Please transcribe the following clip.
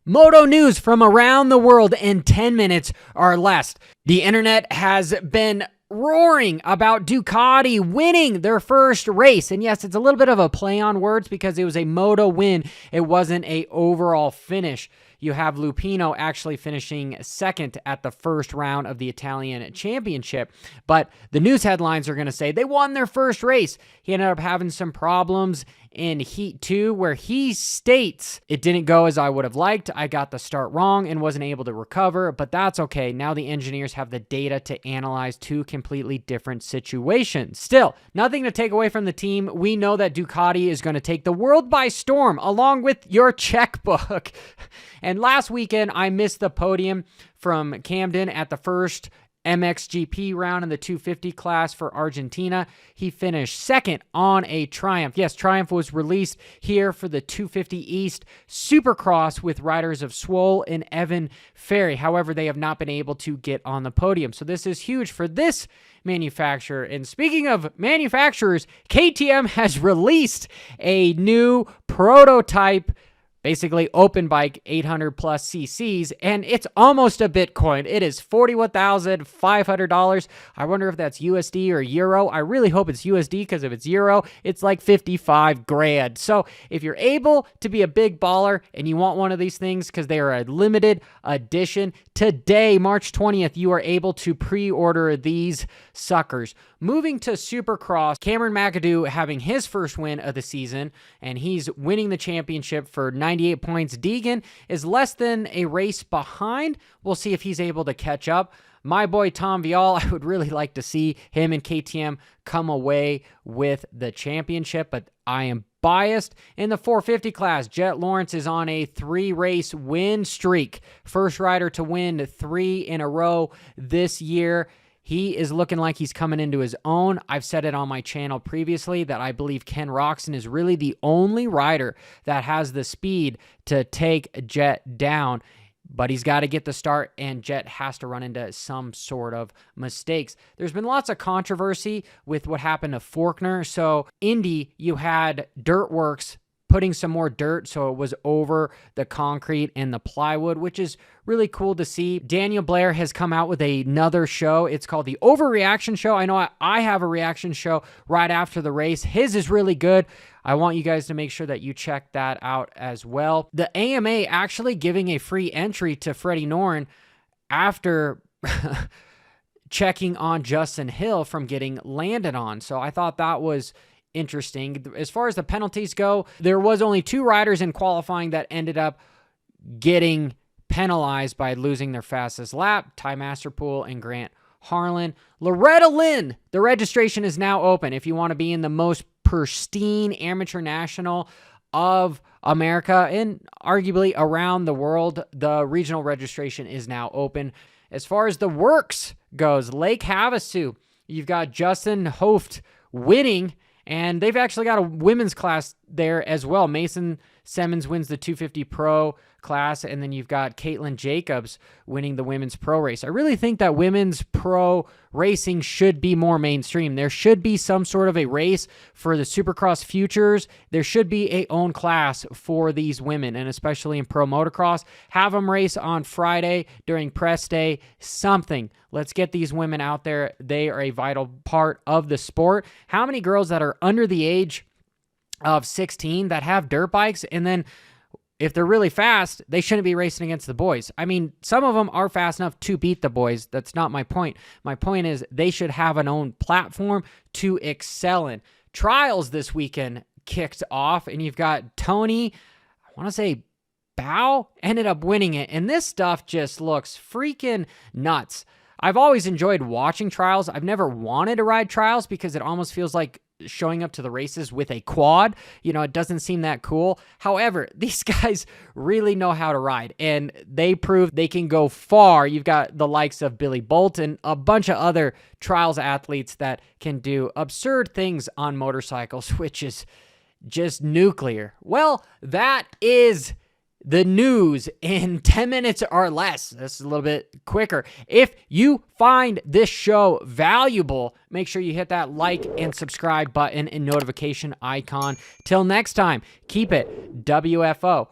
Moto news from around the world in 10 minutes or less. The internet has been roaring about Ducati winning their first race. And yes, it's a little bit of a play on words because it was a Moto win. It wasn't an overall finish. You have Lupino actually finishing second at the first round of the Italian Championship. But the news headlines are going to say they won their first race. He ended up having some problems in Heat 2 where he states, "It didn't go as I would have liked. I got the start wrong and wasn't able to recover, but that's okay. Now the engineers have the data to analyze two completely different situations." Still, nothing to take away from the team. We know that Ducati is going to take the world by storm along with your checkbook. And last weekend, I missed the podium from Camden at the first MXGP round in the 250 class for Argentina. He finished second on a Triumph. Yes, Triumph was released here for the 250 East Supercross with riders of Swole and Evan Ferry. However, they have not been able to get on the podium. So this is huge for this manufacturer. And speaking of manufacturers, KTM has released a new prototype, basically open bike, 800 plus cc's, and it's almost a Bitcoin. It is $41,500. I wonder if that's USD or Euro. I really hope it's USD because if it's Euro, it's like 55 grand. So if you're able to be a big baller and you want one of these things because they are a limited edition, today, March 20th, you are able to pre-order these suckers. Moving to Supercross, Cameron McAdoo having his first win of the season, and he's winning the championship for 98 points. Deegan is less than a race behind. We'll see if he's able to catch up. My boy Tom Vial, I would really like to see him and KTM come away with the championship, but I am biased. In the 450 class, Jet Lawrence is on a 3-race win streak. First rider to win 3 in a row this year. He is looking like he's coming into his own. I've said it on my channel previously that I believe Ken Roczen is really the only rider that has the speed to take Jet down. But he's got to get the start, and Jet has to run into some sort of mistakes. There's been lots of controversy with what happened to Faulkner. So Indy, you had Dirt Works putting some more dirt so it was over the concrete and the plywood, which is really cool to see. Daniel Blair has come out with another show. It's called the Overreaction Show. I know I have a reaction show right after the race. His is really good. I want you guys to make sure that you check that out as well. The AMA actually giving a free entry to Freddie Noren after checking on Justin Hill from getting landed on. So I thought that was interesting. As far as the penalties go, there was only 2 riders in qualifying that ended up getting penalized by losing their fastest lap, Ty Masterpool and Grant Harlan. Loretta Lynn, the registration is now open. If you want to be in the most pristine amateur national of America and arguably around the world, the regional registration is now open. As far as the Worcs goes, Lake Havasu, you've got Justin Hoft winning, and they've actually got a women's class there as well. Mason Simmons wins the 250 Pro class, and then you've got Caitlin Jacobs winning the women's pro race. I really think that women's pro racing should be more mainstream. There should be some sort of a race for the Supercross Futures. There should be a own class for these women, and especially in pro motocross. Have them race on Friday during press day, something. Let's get these women out there. They are a vital part of the sport. How many girls that are under the age of 16 that have dirt bikes, and then if they're really fast, they shouldn't be racing against the boys? I mean, some of them are fast enough to beat the boys. That's not my point. My point is they should have an own platform to excel in. Trials this weekend kicked off, and you've got Tony, I want to say Bow, ended up winning it, and this stuff just looks freaking nuts. I've always enjoyed watching trials. I've never wanted to ride trials because it almost feels like showing up to the races with a quad. You know, it doesn't seem that cool. However, these guys really know how to ride, and they prove they can go far. You've got the likes of Billy Bolt and a bunch of other trials athletes that can do absurd things on motorcycles, which is just nuclear. Well, that is the news in 10 minutes or less. This is a little bit quicker. If you find this show valuable, make sure you hit that like and subscribe button and notification icon. Till next time, keep it WFO.